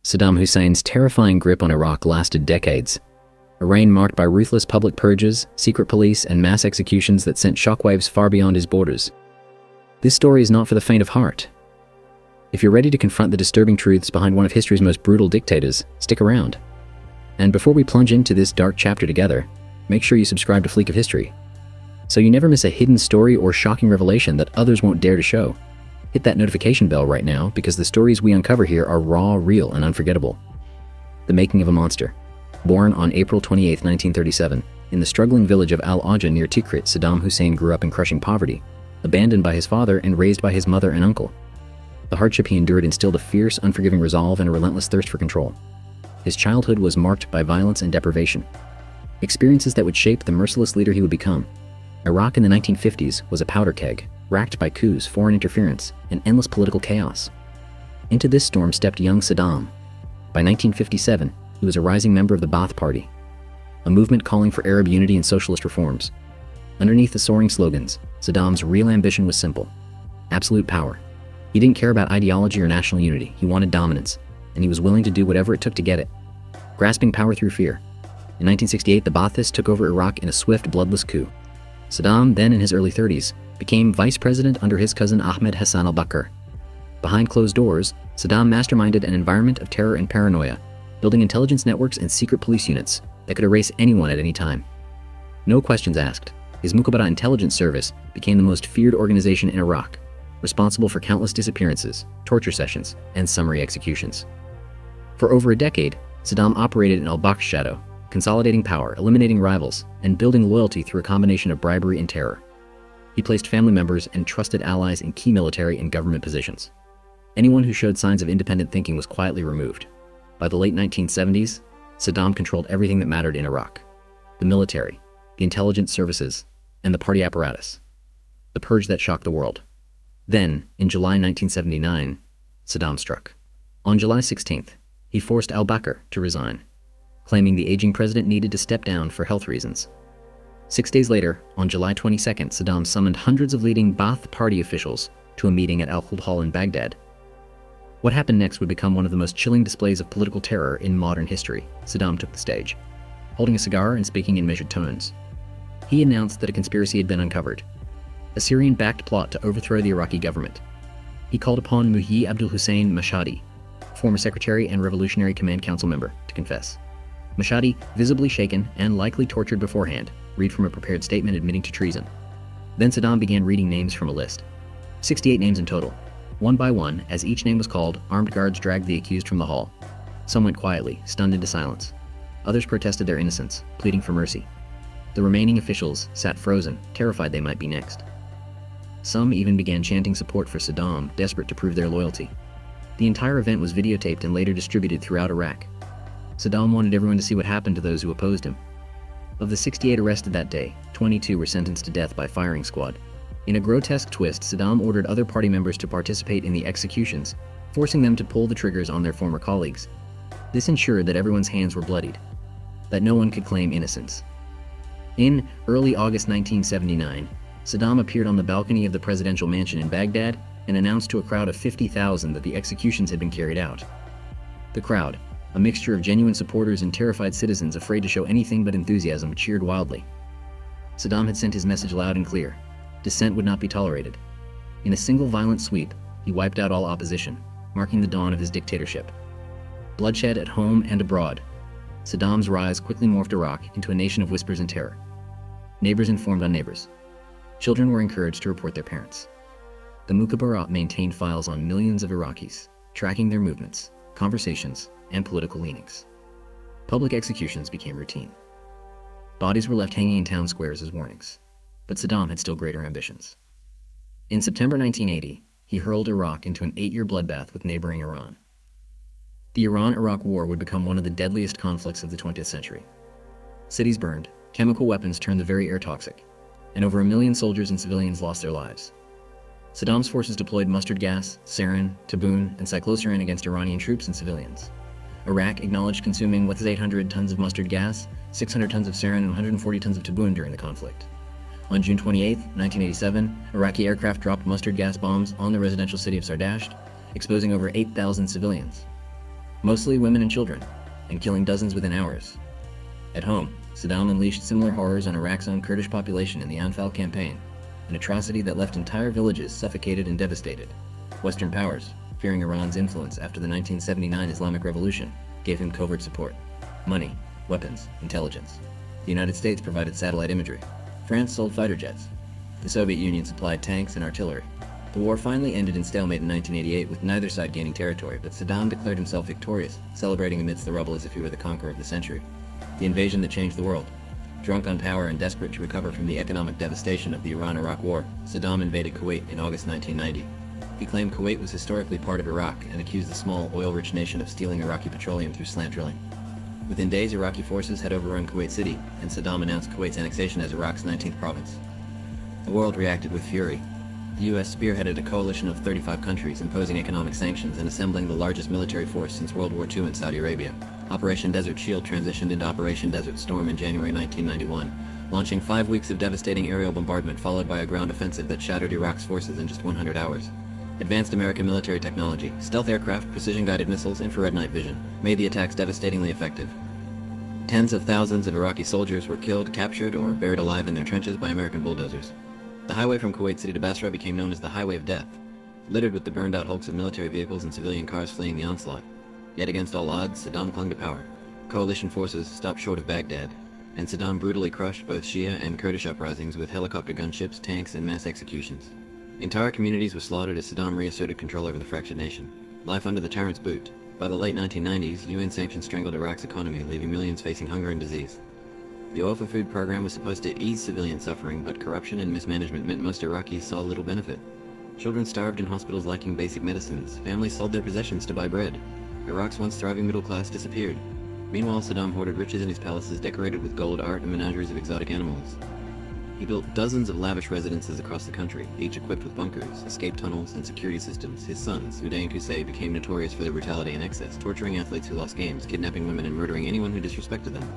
Saddam Hussein's terrifying grip on Iraq lasted decades. A reign marked by ruthless public purges, secret police, and mass executions that sent shockwaves far beyond his borders. This story is not for the faint of heart. If you're ready to confront the disturbing truths behind one of history's most brutal dictators, stick around. And before we plunge into this dark chapter together, make sure you subscribe to Fleek of History, so you never miss a hidden story or shocking revelation that others won't dare to show. Hit that notification bell right now, because the stories we uncover here are raw, real, and unforgettable. The making of a monster. Born on April 28, 1937, in the struggling village of Al-Ajah near Tikrit, Saddam Hussein grew up in crushing poverty, abandoned by his father and raised by his mother and uncle. The hardship he endured instilled a fierce, unforgiving resolve and a relentless thirst for control. His childhood was marked by violence and deprivation, experiences that would shape the merciless leader he would become. Iraq in the 1950s was a powder keg, racked by coups, foreign interference, and endless political chaos. Into this storm stepped young Saddam. By 1957, he was a rising member of the Ba'ath Party, a movement calling for Arab unity and socialist reforms. Underneath the soaring slogans, Saddam's real ambition was simple: absolute power. He didn't care about ideology or national unity. He wanted dominance, and he was willing to do whatever it took to get it, grasping power through fear. In 1968, the Baathists took over Iraq in a swift, bloodless coup. Saddam, then in his early 30s, became vice president under his cousin Ahmed Hassan al-Bakr. Behind closed doors, Saddam masterminded an environment of terror and paranoia, building intelligence networks and secret police units that could erase anyone at any time. No questions asked, his Mukhabarat intelligence service became the most feared organization in Iraq, responsible for countless disappearances, torture sessions, and summary executions. For over a decade, Saddam operated in al-Bakr's shadow, consolidating power, eliminating rivals, and building loyalty through a combination of bribery and terror. He placed family members and trusted allies in key military and government positions. Anyone who showed signs of independent thinking was quietly removed. By the late 1970s, Saddam controlled everything that mattered in Iraq: the military, the intelligence services, and the party apparatus. The purge that shocked the world. Then, in July 1979, Saddam struck. On July 16th, he forced al-Bakr to resign, claiming the aging president needed to step down for health reasons. 6 days later, on July 22nd, Saddam summoned hundreds of leading Ba'ath Party officials to a meeting at Al-Khuld Hall in Baghdad. What happened next would become one of the most chilling displays of political terror in modern history. Saddam took the stage, holding a cigar and speaking in measured tones. He announced that a conspiracy had been uncovered, a Syrian-backed plot to overthrow the Iraqi government. He called upon Muhyi Abdul Hussein Mashhadi, former secretary and Revolutionary Command Council member, to confess. Mashhadi, visibly shaken and likely tortured beforehand, read from a prepared statement admitting to treason. Then Saddam began reading names from a list. 68 names in total. One by one, as each name was called, armed guards dragged the accused from the hall. Some went quietly, stunned into silence. Others protested their innocence, pleading for mercy. The remaining officials sat frozen, terrified they might be next. Some even began chanting support for Saddam, desperate to prove their loyalty. The entire event was videotaped and later distributed throughout Iraq. Saddam wanted everyone to see what happened to those who opposed him. Of the 68 arrested that day, 22 were sentenced to death by firing squad. In a grotesque twist, Saddam ordered other party members to participate in the executions, forcing them to pull the triggers on their former colleagues. This ensured that everyone's hands were bloodied, that no one could claim innocence. In early August 1979, Saddam appeared on the balcony of the presidential mansion in Baghdad and announced to a crowd of 50,000 that the executions had been carried out. The crowd, a mixture of genuine supporters and terrified citizens afraid to show anything but enthusiasm, cheered wildly. Saddam had sent his message loud and clear: dissent would not be tolerated. In a single violent sweep, he wiped out all opposition, marking the dawn of his dictatorship. Bloodshed at home and abroad, Saddam's rise quickly morphed Iraq into a nation of whispers and terror. Neighbors informed on neighbors. Children were encouraged to report their parents. The Mukhabarat maintained files on millions of Iraqis, tracking their movements, conversations, and political leanings. Public executions became routine. Bodies were left hanging in town squares as warnings. But Saddam had still greater ambitions. In September 1980, he hurled Iraq into an 8-year bloodbath with neighboring Iran. The Iran-Iraq War would become one of the deadliest conflicts of the 20th century. Cities burned, chemical weapons turned the very air toxic, and over 1 million soldiers and civilians lost their lives. Saddam's forces deployed mustard gas, sarin, taboon, and cyclosarin against Iranian troops and civilians. Iraq acknowledged consuming 800 tons of mustard gas, 600 tons of sarin, and 140 tons of taboon during the conflict. On June 28, 1987, Iraqi aircraft dropped mustard gas bombs on the residential city of Sardasht, exposing over 8,000 civilians. mostly women and children, and killing dozens within hours. At home, Saddam unleashed similar horrors on Iraq's own Kurdish population in the Anfal campaign, an atrocity that left entire villages suffocated and devastated. Western powers, fearing Iran's influence after the 1979 Islamic Revolution, gave him covert support: money, weapons, intelligence. The United States provided satellite imagery. France sold fighter jets. The Soviet Union supplied tanks and artillery. The war finally ended in stalemate in 1988, with neither side gaining territory, but Saddam declared himself victorious, celebrating amidst the rubble as if he were the conqueror of the century. The invasion that changed the world. Drunk on power and desperate to recover from the economic devastation of the Iran-Iraq War, Saddam invaded Kuwait in August 1990. He claimed Kuwait was historically part of Iraq and accused the small, oil-rich nation of stealing Iraqi petroleum through slant drilling. Within days, Iraqi forces had overrun Kuwait City, and Saddam announced Kuwait's annexation as Iraq's 19th province. The world reacted with fury. The U.S. spearheaded a coalition of 35 countries, imposing economic sanctions and assembling the largest military force since World War II in Saudi Arabia. Operation Desert Shield transitioned into Operation Desert Storm in January 1991, launching 5 weeks of devastating aerial bombardment followed by a ground offensive that shattered Iraq's forces in just 100 hours. Advanced American military technology, stealth aircraft, precision-guided missiles, infrared night vision, made the attacks devastatingly effective. Tens of thousands of Iraqi soldiers were killed, captured, or buried alive in their trenches by American bulldozers. The highway from Kuwait City to Basra became known as the Highway of Death, littered with the burned-out hulks of military vehicles and civilian cars fleeing the onslaught. Yet against all odds, Saddam clung to power. Coalition forces stopped short of Baghdad, and Saddam brutally crushed both Shia and Kurdish uprisings with helicopter gunships, tanks, and mass executions. Entire communities were slaughtered as Saddam reasserted control over the fractured nation. Life under the tyrant's boot. By the late 1990s, UN sanctions strangled Iraq's economy, leaving millions facing hunger and disease. The oil for food program was supposed to ease civilian suffering, but corruption and mismanagement meant most Iraqis saw little benefit. Children starved in hospitals lacking basic medicines. Families sold their possessions to buy bread. Iraq's once thriving middle class disappeared. Meanwhile, Saddam hoarded riches in his palaces decorated with gold, art, and menageries of exotic animals. He built dozens of lavish residences across the country, each equipped with bunkers, escape tunnels, and security systems. His sons, Uday and Qusay, became notorious for their brutality and excess, torturing athletes who lost games, kidnapping women, and murdering anyone who disrespected them.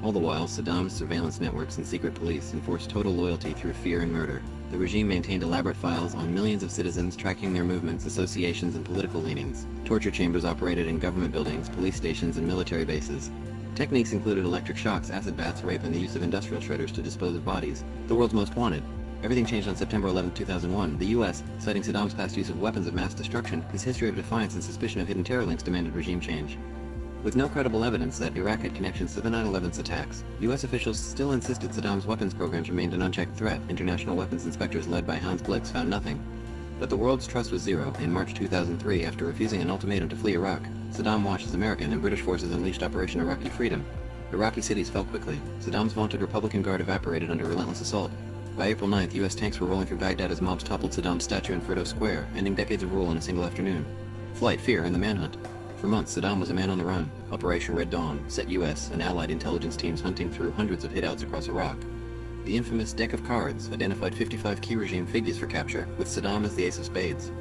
All the while, Saddam's surveillance networks and secret police enforced total loyalty through fear and murder. The regime maintained elaborate files on millions of citizens, tracking their movements, associations, and political leanings. Torture chambers operated in government buildings, police stations, and military bases. Techniques included electric shocks, acid baths, rape, and the use of industrial shredders to dispose of bodies. The world's most wanted. Everything changed on September 11, 2001. The U.S., citing Saddam's past use of weapons of mass destruction, his history of defiance, and suspicion of hidden terror links, demanded regime change. With no credible evidence that Iraq had connections to the 9/11's attacks, U.S. officials still insisted Saddam's weapons programs remained an unchecked threat. International weapons inspectors led by Hans Blix found nothing. But the world's trust was zero. In March 2003, after refusing an ultimatum to flee Iraq, Saddam watched as American and British forces unleashed Operation Iraqi Freedom. Iraqi cities fell quickly. Saddam's vaunted Republican Guard evaporated under relentless assault. By April 9th, U.S. tanks were rolling through Baghdad as mobs toppled Saddam's statue in Firdos Square, ending decades of rule in a single afternoon. Flight, fear, and the manhunt. For months, Saddam was a man on the run. Operation Red Dawn set U.S. and allied intelligence teams hunting through hundreds of hideouts across Iraq. The infamous deck of cards identified 55 key regime figures for capture, with Saddam as the ace of spades.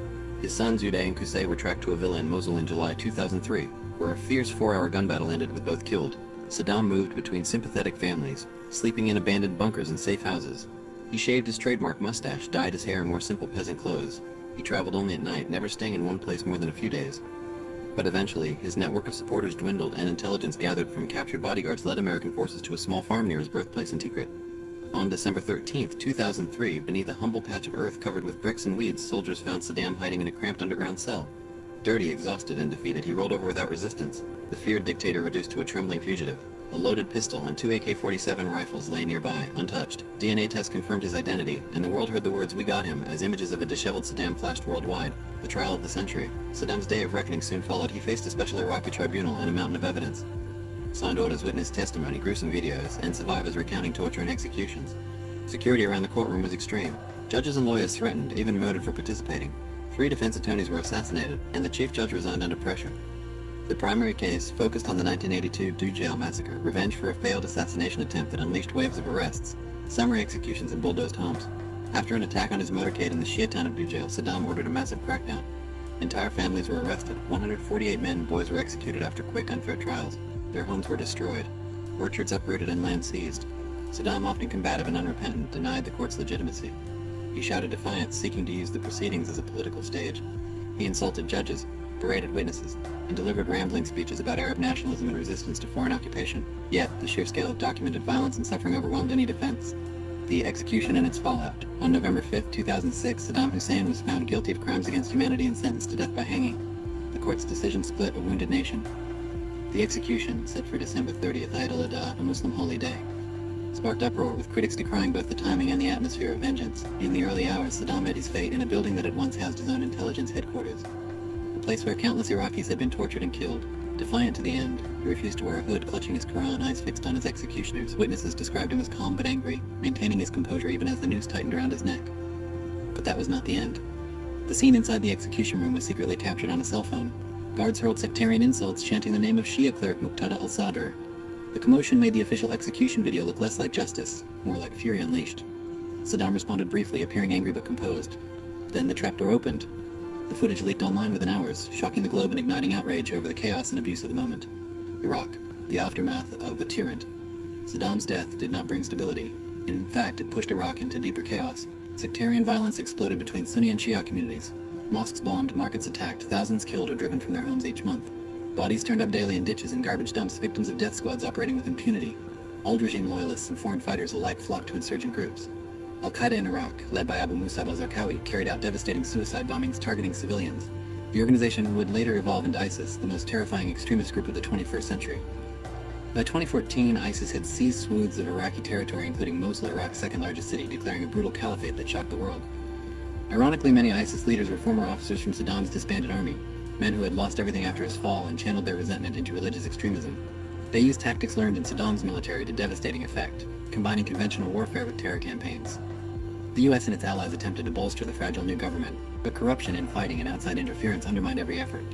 His sons Uday and Qusay were tracked to a villa in Mosul in July 2003, where a fierce 4-hour gun battle ended with both killed. Saddam moved between sympathetic families, sleeping in abandoned bunkers and safe houses. He shaved his trademark mustache, dyed his hair in more simple peasant clothes. He traveled only at night, never staying in one place more than a few days. But eventually, his network of supporters dwindled, and intelligence gathered from captured bodyguards led American forces to a small farm near his birthplace in Tikrit. On December 13, 2003, beneath a humble patch of earth covered with bricks and weeds, soldiers found Saddam hiding in a cramped underground cell. Dirty, exhausted, and defeated, he rolled over without resistance, the feared dictator reduced to a trembling fugitive. A loaded pistol and 2 AK-47 rifles lay nearby, untouched. DNA tests confirmed his identity, and the world heard the words "We got him" as images of a disheveled Saddam flashed worldwide. The trial of the century. Saddam's day of reckoning soon followed. He faced a special Iraqi tribunal and a mountain of evidence. Signed orders witnessed testimony, gruesome videos, and survivors recounting torture and executions. Security around the courtroom was extreme. Judges and lawyers threatened, even murdered for participating. 3 defense attorneys were assassinated, and the chief judge resigned under pressure. The primary case focused on the 1982 Dujail massacre, revenge for a failed assassination attempt that unleashed waves of arrests, summary executions, and bulldozed homes. After an attack on his motorcade in the Shia town of Dujail, Saddam ordered a massive crackdown. Entire families were arrested. 148 men and boys were executed after quick, unfair trials. Their homes were destroyed, orchards uprooted, and land seized. Saddam, often combative and unrepentant, denied the court's legitimacy. He shouted defiance, seeking to use the proceedings as a political stage. He insulted judges, paraded witnesses, and delivered rambling speeches about Arab nationalism and resistance to foreign occupation. Yet, the sheer scale of documented violence and suffering overwhelmed any defense. The execution and its fallout. On November 5, 2006, Saddam Hussein was found guilty of crimes against humanity and sentenced to death by hanging. The court's decision split a wounded nation. The execution, set for December 30th, Eid al-Adha, a Muslim holy day, sparked uproar, with critics decrying both the timing and the atmosphere of vengeance. In the early hours, Saddam met his fate in a building that had once housed his own intelligence headquarters, a place where countless Iraqis had been tortured and killed. Defiant to the end, he refused to wear a hood, clutching his Quran, eyes fixed on his executioners. Witnesses described him as calm but angry, maintaining his composure even as the noose tightened around his neck. But that was not the end. The scene inside the execution room was secretly captured on a cell phone. Guards hurled sectarian insults, chanting the name of Shia cleric Muqtada al-Sadr. The commotion made the official execution video look less like justice, more like fury unleashed. Saddam responded briefly, appearing angry but composed. Then the trapdoor opened. The footage leaked online within hours, shocking the globe and igniting outrage over the chaos and abuse of the moment. Iraq, the aftermath of a tyrant. Saddam's death did not bring stability. In fact, it pushed Iraq into deeper chaos. Sectarian violence exploded between Sunni and Shia communities. Mosques bombed, markets attacked, thousands killed or driven from their homes each month. Bodies turned up daily in ditches and garbage dumps, victims of death squads operating with impunity. Old regime loyalists and foreign fighters alike flocked to insurgent groups. Al-Qaeda in Iraq, led by Abu Musab al-Zarqawi, carried out devastating suicide bombings targeting civilians. The organization would later evolve into ISIS, the most terrifying extremist group of the 21st century. By 2014, ISIS had seized swathes of Iraqi territory, including Mosul, Iraq's second-largest city, declaring a brutal caliphate that shocked the world. Ironically, many ISIS leaders were former officers from Saddam's disbanded army, men who had lost everything after his fall and channeled their resentment into religious extremism. They used tactics learned in Saddam's military to devastating effect, combining conventional warfare with terror campaigns. The US and its allies attempted to bolster the fragile new government, but corruption, infighting, and outside interference undermined every effort.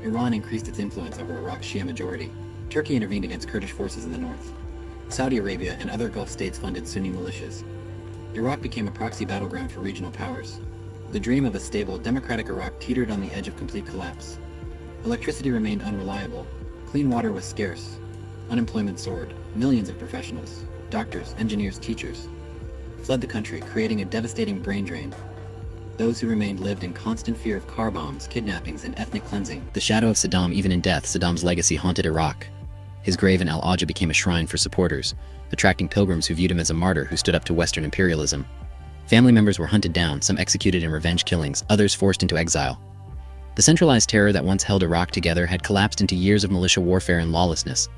Iran increased its influence over Iraq's Shia majority. Turkey intervened against Kurdish forces in the north. Saudi Arabia and other Gulf states funded Sunni militias. Iraq became a proxy battleground for regional powers. The dream of a stable, democratic Iraq teetered on the edge of complete collapse. Electricity remained unreliable. Clean water was scarce. Unemployment soared. Millions of professionals, doctors, engineers, teachers, fled the country, creating a devastating brain drain. Those who remained lived in constant fear of car bombs, kidnappings, and ethnic cleansing. The shadow of Saddam, even in death, Saddam's legacy haunted Iraq. His grave in Al-Ajah became a shrine for supporters, attracting pilgrims who viewed him as a martyr who stood up to Western imperialism. Family members were hunted down, some executed in revenge killings, others forced into exile. The centralized terror that once held Iraq together had collapsed into years of militia warfare and lawlessness.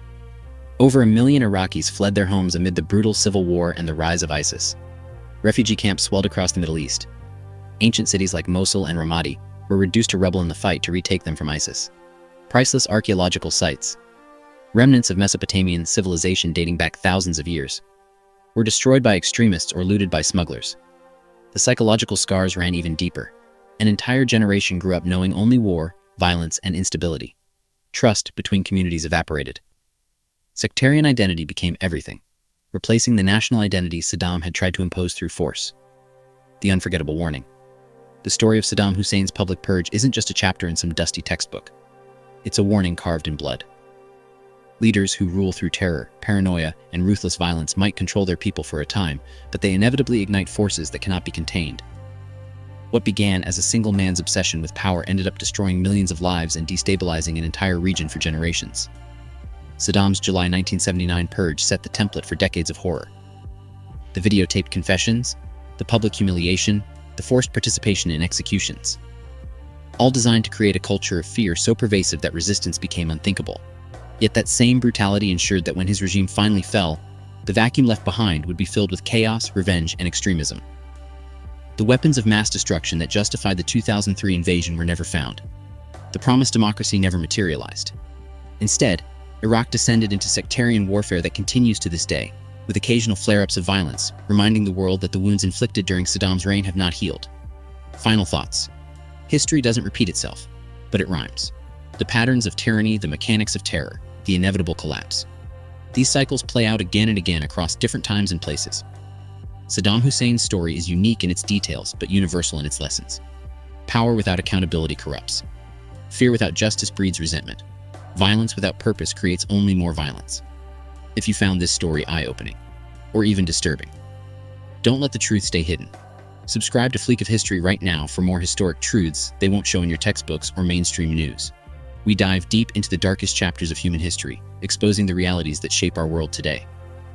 Over 1 million Iraqis fled their homes amid the brutal civil war and the rise of ISIS. Refugee camps swelled across the Middle East. Ancient cities like Mosul and Ramadi were reduced to rubble in the fight to retake them from ISIS. Priceless archaeological sites, remnants of Mesopotamian civilization dating back thousands of years, were destroyed by extremists or looted by smugglers. The psychological scars ran even deeper. An entire generation grew up knowing only war, violence, and instability. Trust between communities evaporated. Sectarian identity became everything, replacing the national identity Saddam had tried to impose through force. The unforgettable warning. The story of Saddam Hussein's public purge isn't just a chapter in some dusty textbook. It's a warning carved in blood. Leaders who rule through terror, paranoia, and ruthless violence might control their people for a time, but they inevitably ignite forces that cannot be contained. What began as a single man's obsession with power ended up destroying millions of lives and destabilizing an entire region for generations. Saddam's July 1979 purge set the template for decades of horror. The videotaped confessions, the public humiliation, the forced participation in executions. All designed to create a culture of fear so pervasive that resistance became unthinkable. Yet that same brutality ensured that when his regime finally fell, the vacuum left behind would be filled with chaos, revenge, and extremism. The weapons of mass destruction that justified the 2003 invasion were never found. The promised democracy never materialized. Instead, Iraq descended into sectarian warfare that continues to this day, with occasional flare-ups of violence, reminding the world that the wounds inflicted during Saddam's reign have not healed. Final thoughts. History doesn't repeat itself, but it rhymes. The patterns of tyranny, the mechanics of terror, the inevitable collapse. These cycles play out again and again across different times and places. Saddam Hussein's story is unique in its details, but universal in its lessons. Power without accountability corrupts. Fear without justice breeds resentment. Violence without purpose creates only more violence. If you found this story eye-opening, or even disturbing, don't let the truth stay hidden. Subscribe to Fleek of History right now for more historic truths they won't show in your textbooks or mainstream news. We dive deep into the darkest chapters of human history, exposing the realities that shape our world today.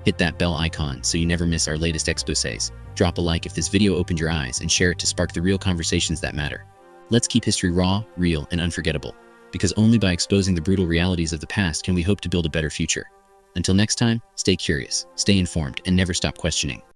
Hit that bell icon so you never miss our latest exposés. Drop a like if this video opened your eyes and share it to spark the real conversations that matter. Let's keep history raw, real, and unforgettable, because only by exposing the brutal realities of the past can we hope to build a better future. Until next time, stay curious, stay informed, and never stop questioning.